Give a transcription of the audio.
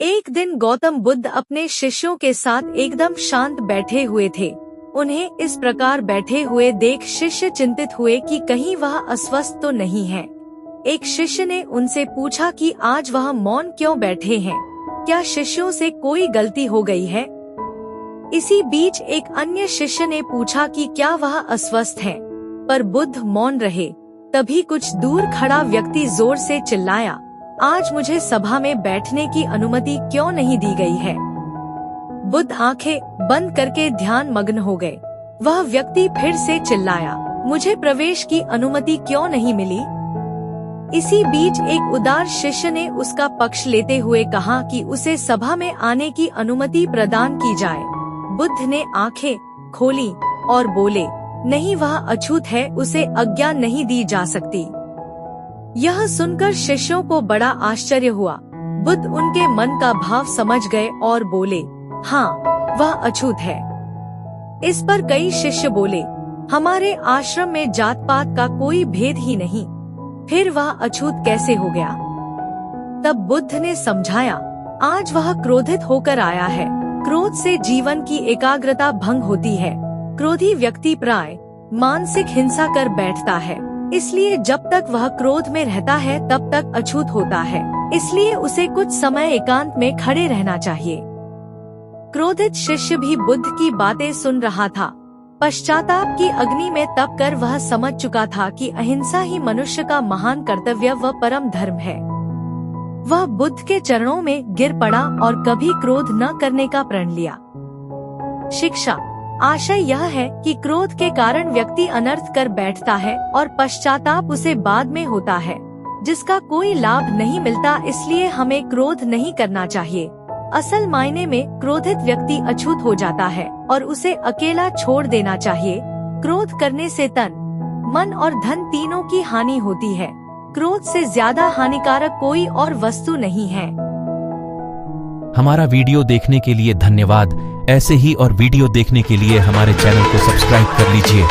एक दिन गौतम बुद्ध अपने शिष्यों के साथ एकदम शांत बैठे हुए थे। उन्हें इस प्रकार बैठे हुए देख शिष्य चिंतित हुए कि कहीं वह अस्वस्थ तो नहीं है। एक शिष्य ने उनसे पूछा कि आज वह मौन क्यों बैठे हैं, क्या शिष्यों से कोई गलती हो गई है? इसी बीच एक अन्य शिष्य ने पूछा कि क्या वह अस्वस्थ है, पर बुद्ध मौन रहे। तभी कुछ दूर खड़ा व्यक्ति जोर से चिल्लाया, आज मुझे सभा में बैठने की अनुमति क्यों नहीं दी गई है? बुद्ध आंखें बंद करके ध्यान मग्न हो गए। वह व्यक्ति फिर से चिल्लाया, मुझे प्रवेश की अनुमति क्यों नहीं मिली? इसी बीच एक उदार शिष्य ने उसका पक्ष लेते हुए कहा कि उसे सभा में आने की अनुमति प्रदान की जाए। बुद्ध ने आंखें खोली और बोले, नहीं, वह अछूत है, उसे आज्ञा नहीं दी जा सकती। यह सुनकर शिष्यों को बड़ा आश्चर्य हुआ। बुद्ध उनके मन का भाव समझ गए और बोले, हाँ, वह अछूत है। इस पर कई शिष्य बोले, हमारे आश्रम में जात पात का कोई भेद ही नहीं, फिर वह अछूत कैसे हो गया? तब बुद्ध ने समझाया, आज वह क्रोधित होकर आया है। क्रोध से जीवन की एकाग्रता भंग होती है। क्रोधी व्यक्ति प्राय मानसिक हिंसा कर बैठता है, इसलिए जब तक वह क्रोध में रहता है तब तक अछूत होता है। इसलिए उसे कुछ समय एकांत में खड़े रहना चाहिए। क्रोधित शिष्य भी बुद्ध की बातें सुन रहा था। पश्चाताप की अग्नि में तप कर वह समझ चुका था कि अहिंसा ही मनुष्य का महान कर्तव्य व परम धर्म है। वह बुद्ध के चरणों में गिर पड़ा और कभी क्रोध न करने का प्रण लिया। शिक्षा आशय यह है कि क्रोध के कारण व्यक्ति अनर्थ कर बैठता है और पश्चाताप उसे बाद में होता है, जिसका कोई लाभ नहीं मिलता। इसलिए हमें क्रोध नहीं करना चाहिए। असल मायने में क्रोधित व्यक्ति अछूत हो जाता है और उसे अकेला छोड़ देना चाहिए। क्रोध करने से तन, मन और धन तीनों की हानि होती है। क्रोध से ज्यादा हानिकारक कोई और वस्तु नहीं है। हमारा वीडियो देखने के लिए धन्यवाद। ऐसे ही और वीडियो देखने के लिए हमारे चैनल को सब्सक्राइब कर लीजिए।